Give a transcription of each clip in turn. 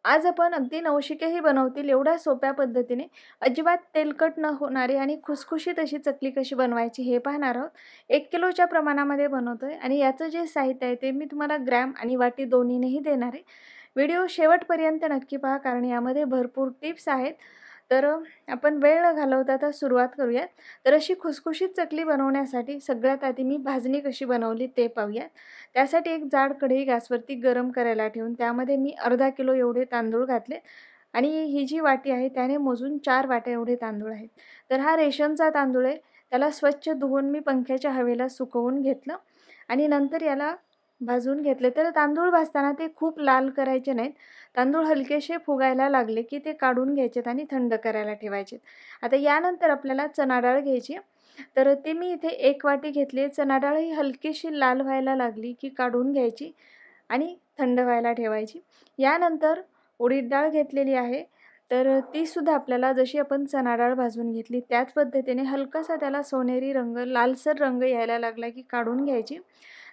आज आपण अगदी नवशिकेही बनवतील एवढ्या सोप्या पद्धतीने अजिबात तेलकट न होणारी आणि खुसखुशीत अशी चकली कशी बनवायची हे पाहणार आहोत. 1 किलोच्या प्रमाणामध्ये बनवतोय आणि याचं जे साहित्य आहे ते मी तुम्हाला ग्रॅम आणि वाटी दोन्हीनेही देणार आहे. व्हिडिओ शेवटपर्यंत नक्की पहा कारण यामध्ये भरपूर टिप्स आहेत. तर आपण वेळ न घालवता आता सुरुवात करूयात. तर अशी खुसखुशीत चकली बनवण्यासाठी सगळ्यात आधी मी भाजणी कशी बनवली ते पाहूयात. त्यासाठी एक जाड कढई गॅसवरती गरम करायला ठेवून त्यामध्ये मी अर्धा किलो एवढे तांदूळ घातले आणि ही जी वाटी आहे त्याने मोजून 4 वाट्या एवढे तांदूळ आहेत. तर हा रेशनचा तांदूळ आहे. त्याला स्वच्छ धुवून मी पंख्याच्या हवेला सुकवून घेतलं आणि नंतर याला भाजून घेतले. तर तांदूळ भाजताना ते खूप लाल करायचे नाहीत. तांदूळ हलकेसे फुगायला लागले की ते काढून घ्यायचेत आणि थंड करायला ठेवायचेत. आता यानंतर आपल्याला चणा डाळ घ्यायची आहे. तर ते मी इथे 1 वाटी घेतली आहे. चणा डाळ ही हलकीशी लाल व्हायला लागली की काढून घ्यायची आणि थंड व्हायला ठेवायची. यानंतर उडीद डाळ घेतलेली आहे. तर तीसुद्धा आपल्याला जशी आपण चणा डाळ भाजून घेतली त्याच पद्धतीने हलकासा त्याला सोनेरी रंग, लालसर रंग यायला लागला की काढून घ्यायची.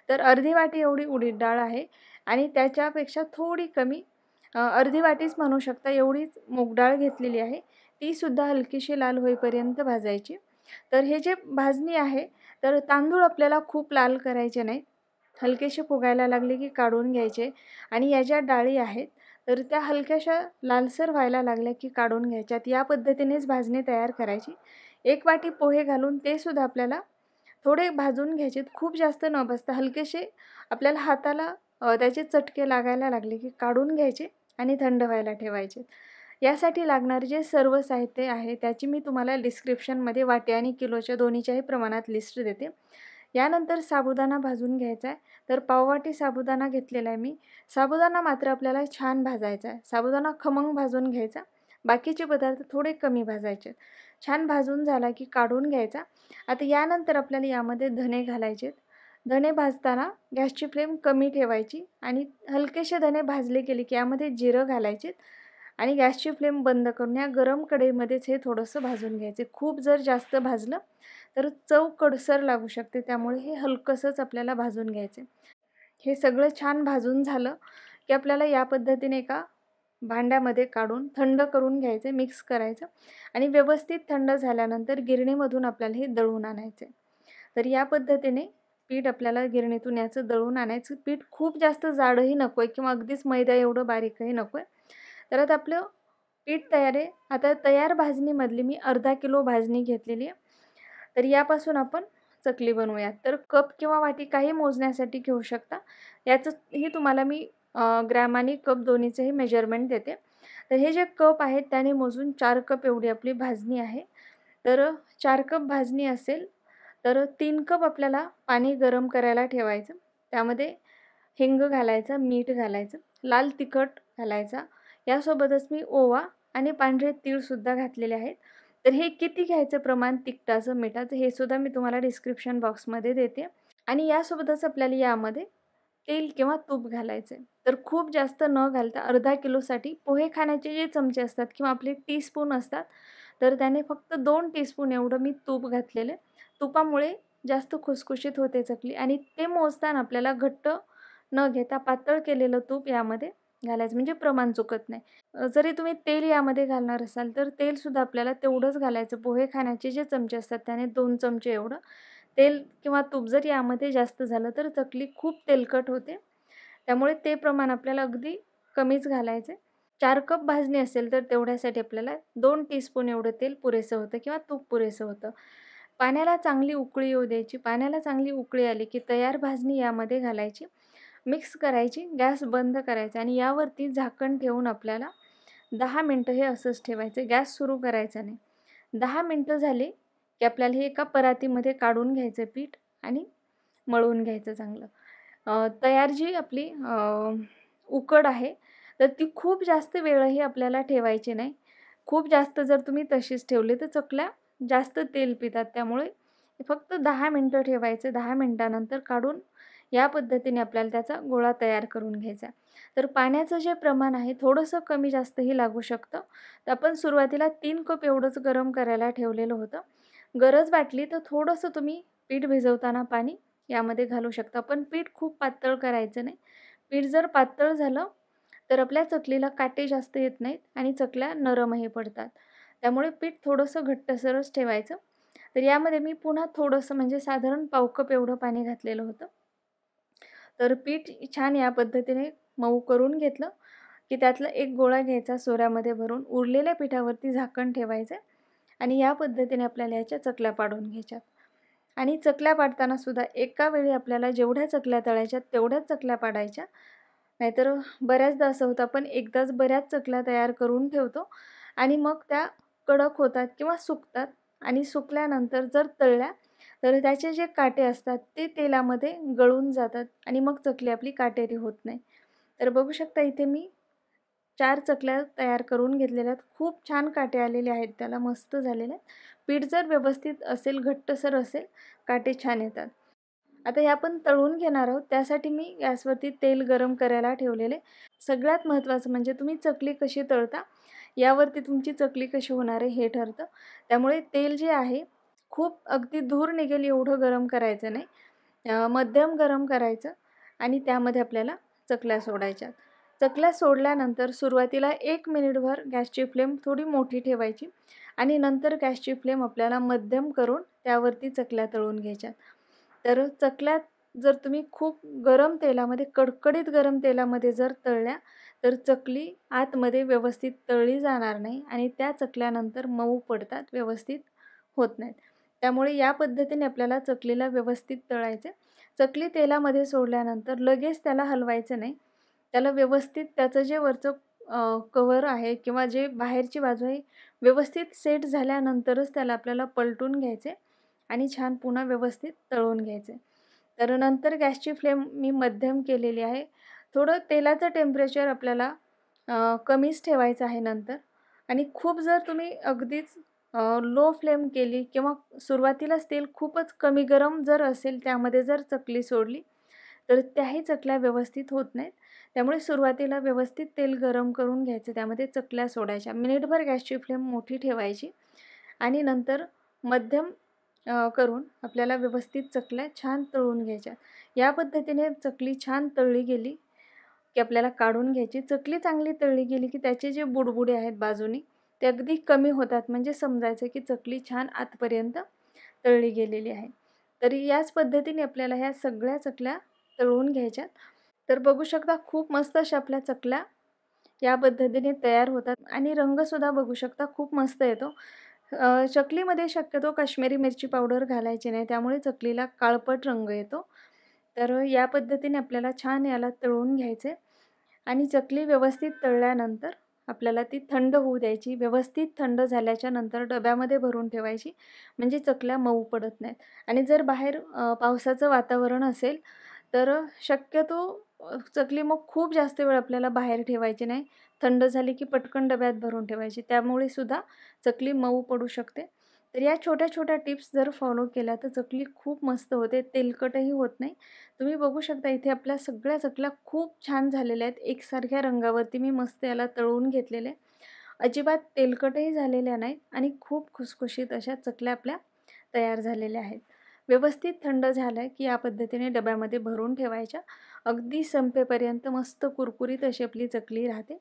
तर अर्धी वाटी एवढी उडीद डाळ आहे आणि त्याच्यापेक्षा थोडी कमी अर्धी वाटीच म्हणू शकता एवढीच मूग डाळ घेतलेली आहे. तीसुद्धा हलकीशी लाल होईपर्यंत भाजायची. तर हे जे भाजणी आहे, तर तांदूळ आपल्याला खूप लाल करायचे नाहीत. हलकेसे फुगायला लागले की काढून घ्यायचे आणि या ज्या डाळी आहेत, तर त्या हलक्याशा लालसर व्हायला लागल्या की काढून घ्यायच्यात. या पद्धतीनेच भाजणी तयार करायची. 1 वाटी पोहे घालून ते सुद्धा आपल्याला थोडे भाजून घ्यायचेत. खूप जास्त न भाजता हलकेसे आपल्याला हाताला त्याचे चटके लागायला लागले की काढून घ्यायचे आणि थंड व्हायला ठेवायचे. यासाठी लागणारे जे सर्व साहित्य आहे त्याची मी तुम्हाला डिस्क्रिप्शनमध्ये वाटी आणि किलोच्या दोन्हीच्याही प्रमाणात लिस्ट देते. यानंतर साबुदाणा भाजून घ्यायचा आहे. तर पाववाटी साबुदाणा घेतलेला आहे मी. साबुदाणा मात्र आपल्याला छान भाजायचा आहे. साबुदाणा खमंग भाजून घ्यायचा. बाकीचे पदार्थ थोडे कमी भाजायचे. छान भाजून झाला की काढून घ्यायचा. आता यानंतर आपल्याला यामध्ये धणे घालायचे. धणे भाजताना गॅसची फ्लेम कमी ठेवायची आणि हलकेसे धणे भाजले गेले की यामध्ये जिरं घालायचे आणि गॅसची फ्लेम बंद करून या गरम कढईमध्येच हे थोडंसं भाजून घ्यायचे. खूप जर जास्त भाजलं तर चव कडसर लागू शकते. त्यामुळे हे हलकंसंच आपल्याला भाजून घ्यायचे. हे सगळं छान भाजून झालं की आपल्याला या पद्धतीने एका भांड्यामध्ये काढून थंड करून घ्यायचे, मिक्स करायचं आणि व्यवस्थित थंड झाल्यानंतर गिरणीमधून आपल्याला हे दळून आणायचे. तर या पद्धतीने पीठ आपल्याला गिरणीतून याचं दळून आणायचं. पीठ खूप जास्त जाडही नको आहे किंवा अगदीच मैदा एवढं बारीकही नको आहे. तर आता आपलं पीठ तयार आहे. आता तयार भाजणीमधली मी अर्धा किलो भाजणी घेतलेली आहे. तर यापासून आपण चकली बनवूयात. तर कप किंवा वाटी काही मोजण्यासाठी घेऊ शकता. याचंही तुम्हाला मी ग्रॅम आणि कप दोन्हीचंही मेजरमेंट देते. तर हे जे कप आहेत त्याने मोजून 4 कप एवढी आपली भाजणी आहे. तर 4 कप भाजणी असेल तर 3 कप आपल्याला पाणी गरम करायला ठेवायचं. त्यामध्ये हिंग घालायचं, मीठ घालायचं, लाल तिखट घालायचा. यासोबतच मी ओवा आणि पांढरे तीळसुद्धा घातलेले आहेत. तर हे किती घ्यायचं प्रमाण तिखटाचं, मिठाचं हे सुद्धा मी तुम्हाला डिस्क्रिप्शन बॉक्समध्ये देते. आणि यासोबतच आपल्याला यामध्ये तेल किंवा तूप घालायचं आहे. तर खूप जास्त न घालता अर्धा किलोसाठी पोहे खाण्याचे जे चमचे असतात किंवा आपले टीस्पून असतात, तर त्याने फक्त 2 टीस्पून एवढं मी तूप घातलेलं आहे. तुपामुळे जास्त खुसखुशीत होते चकली आणि ते मोजताना आपल्याला घट्ट न घेता पातळ केलेलं तूप यामध्ये घालायचं म्हणजे प्रमाण चुकत नाही. जरी तुम्ही तेल यामध्ये घालणार असाल तर तेलसुद्धा आपल्याला तेवढंच घालायचं. पोहे खाण्याचे जे चमचे असतात त्याने 2 चमचे एवढं. तेल किंवा तूप जर यामध्ये जास्त झालं तर चकली खूप तेलकट होते. त्यामुळे ते प्रमाण आपल्याला अगदी कमीच घालायचं आहे. 4 कप भाजणी असेल तर तेवढ्यासाठी आपल्याला 2 टीस्पून एवढं तेल पुरेसं होतं किंवा तूप पुरेसं होतं. पाण्याला चांगली उकळी येऊ द्यायची. पाण्याला चांगली उकळी आली की तयार भाजणी यामध्ये घालायची. मिक्स करायची, गॅस बंद करायचा आणि यावरती झाकण ठेवून आपल्याला 10 मिनिटं हे असंच ठेवायचं. गॅस सुरू करायचा नाही. 10 मिनिटं झाले की आपल्याला हे एका परातीमध्ये काढून घ्यायचं पीठ आणि मळून घ्यायचं चांगलं. तयार जी आपली उकड आहे, तर ती खूप जास्त वेळही आपल्याला ठेवायची नाही. खूप जास्त जर तुम्ही तशीच ठेवली तर चकल्या जास्त तेल पितात. त्यामुळे फक्त 10 मिनिटं ठेवायचं. 10 मिनिटानंतर काढून या पद्धतीने आपल्याला त्याचा गोळा तयार करून घ्यायचा. तर पाण्याचं जे प्रमाण आहे थोडंसं कमी जास्तही लागू शकतं. तर आपण सुरुवातीला 3 कप एवढंच गरम करायला ठेवलेलं होतं. गरज वाटली तर थोडंसं तुम्ही पीठ भिजवताना पाणी यामध्ये घालू शकता. पण पीठ खूप पातळ करायचं नाही. पीठ जर पातळ झालं तर आपल्या चकलीला काटे जास्त येत नाहीत आणि चकल्या नरमही पडतात. त्यामुळे पीठ थोडंसं घट्टसरच ठेवायचं. तर यामध्ये मी पुन्हा थोडंसं म्हणजे साधारण पाव कप एवढं पाणी घातलेलं होतं. तर पीठ छान या पद्धतीने मऊ करून घेतलं, की त्यातला एक गोळा घ्यायचा सोऱ्यामध्ये भरून उरलेल्या पिठावरती झाकण ठेवायचं आणि या पद्धतीने आपल्याला याच्या चकल्या पाडून घ्यायच्यात. आणि चकल्या पाडताना सुद्धा एका वेळी आपल्याला जेवढ्या चकल्या तळायच्या तेवढ्याच चकल्या पाडायच्या. नाहीतर बऱ्याचदा असं होतं आपण एकदाच बऱ्याच चकल्या तयार करून ठेवतो आणि मग त्या कडक होतात किंवा सुकतात आणि सुकल्यानंतर जर तळल्या तर त्याचे जे काटे असतात ते तेलामध्ये गळून जातात आणि मग चकली आपली काटेरी होत नाही. तर बघू शकता इथे मी 4 चकल्या तयार करून घेतलेल्या आहेत. खूप छान काटे आलेले आहेत त्याला, मस्त झालेले आहेत. पीठ जर व्यवस्थित असेल, घट्टसर असेल, काटे छान येतात. आता हे आपण तळून घेणार आहोत. त्यासाठी मी गॅसवरती तेल गरम करायला ठेवलेले. सगळ्यात महत्त्वाचं म्हणजे तुम्ही चकली कशी तळता, यावरती तुमची चकली कशी होणार आहे हे ठरतं. त्यामुळे तेल जे आहे, खूप अगदी धूर निघेल एवढं गरम करायचं नाही. मध्यम गरम करायचं आणि त्यामध्ये आपल्याला चकल्या सोडायच्या. चकल्या सोडल्यानंतर सुरुवातीला 1 मिनिटभर गॅसची फ्लेम थोडी मोठी ठेवायची आणि नंतर गॅसची फ्लेम आपल्याला मध्यम करून त्यावरती चकल्या तळून घ्यायच्या. तर चकल्या जर तुम्ही खूप गरम तेलामध्ये, कडकडीत गरम तेलामध्ये जर तळल्या, तर चकली आतमध्ये व्यवस्थित तळली जाणार नाही आणि त्या चकल्यानंतर मऊ पडतात, व्यवस्थित होत नाहीत. त्यामुळे या पद्धतीने आपल्याला चकलीला व्यवस्थित तळायचं. चकली तेलामध्ये सोडल्यानंतर लगेच त्याला हलवायचं नाही. त्याला व्यवस्थित त्याचं जे वरचं कव्हर आहे किंवा जे बाहेरची बाजू आहे, व्यवस्थित सेट झाल्यानंतरच त्याला आपल्याला पलटून घ्यायचे आणि छान पुन्हा व्यवस्थित तळून घ्यायचे. तर नंतर गॅसची फ्लेम मी मध्यम केलेली आहे. थोडं तेलाचं टेम्परेचर आपल्याला कमीच ठेवायचं आहे नंतर आणि खूप जर तुम्ही अगदीच लो फ्लेम केली किंवा सुरुवातीलाच तेल खूपच कमी गरम जर असेल, त्यामध्ये जर चकली सोडली, तर त्याही चकल्या व्यवस्थित होत नाहीत. त्यामुळे सुरुवातीला व्यवस्थित तेल गरम करून घ्यायचं, त्यामध्ये चकल्या सोडायच्या. मिनिटभर गॅसची फ्लेम मोठी ठेवायची आणि नंतर मध्यम करून आपल्याला व्यवस्थित चकल्या छान तळून घ्यायच्या. या पद्धतीने चकली छान तळली गेली, की आपल्याला काढून घ्यायची. चकली चांगली तळली गेली, की त्याचे जे बुडबुडे आहेत बाजूनी, ते अगदी कमी होतात. म्हणजे समजायचं की चकली छान आतपर्यंत तळली गेलेली आहे. तर याच पद्धतीने आपल्याला ह्या सगळ्या चकल्या तळून घ्यायच्यात. तर बघू शकता खूप मस्त अशा आपल्या चकल्या या पद्धतीने तयार होतात आणि रंगसुद्धा बघू शकता खूप मस्त येतो. चकलीमध्ये शक्यतो काश्मीरी मिरची पावडर घालायची नाही, त्यामुळे चकलीला काळपट रंग येतो. तर या पद्धतीने आपल्याला छान याला तळून घ्यायचे आणि चकली व्यवस्थित तळल्यानंतर आपल्याला ती थंड होऊ द्यायची. व्यवस्थित थंड झाल्याच्या नंतर डब्यामध्ये भरून ठेवायची, म्हणजे चकल्या मऊ पडत नाहीत. आणि जर बाहेर पावसाचं वातावरण असेल, तर शक्यतो चकली मग खूप जास्त वेळ आपल्याला बाहेर ठेवायची नाही. थंड झाली की पटकन डब्यात भरून ठेवायची. त्यामुळे सुद्धा चकली मऊ पडू शकते. तर या छोट्या-छोट्या टिप्स जर फॉलो केल्या तर चकली खूप मस्त होते, तेलकटही होत नाही. तुम्ही बघू शकता इथे आपल्या सगळ्या चकल्या खूप छान झालेल्या आहेत. एकसारख्या रंगावरती मी मस्त याला तळून घेतलेले. अजिबात तेलकटही झालेल्या नाहीत आणि खूप खुसखुशीत अशा चकल्या आपल्या तयार झालेल्या आहेत. व्यवस्थित थंड झालं की या पद्धतीने डब्यामध्ये भरून ठेवायच्या. अगदी संपेपर्यंत मस्त कुरकुरीत अशी आपली चकली राहते.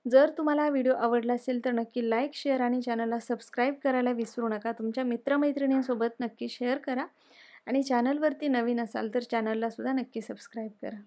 जर तुम्हाला हा व्हिडिओ आवडला असेल तर नक्की लाईक, शेअर आणि चॅनलला सबस्क्राईब करायला विसरू नका. तुमच्या मित्रमैत्रिणींसोबत नक्की शेअर करा आणि चॅनलवरती नवीन असाल तर चॅनलला सुद्धा नक्की सबस्क्राईब करा.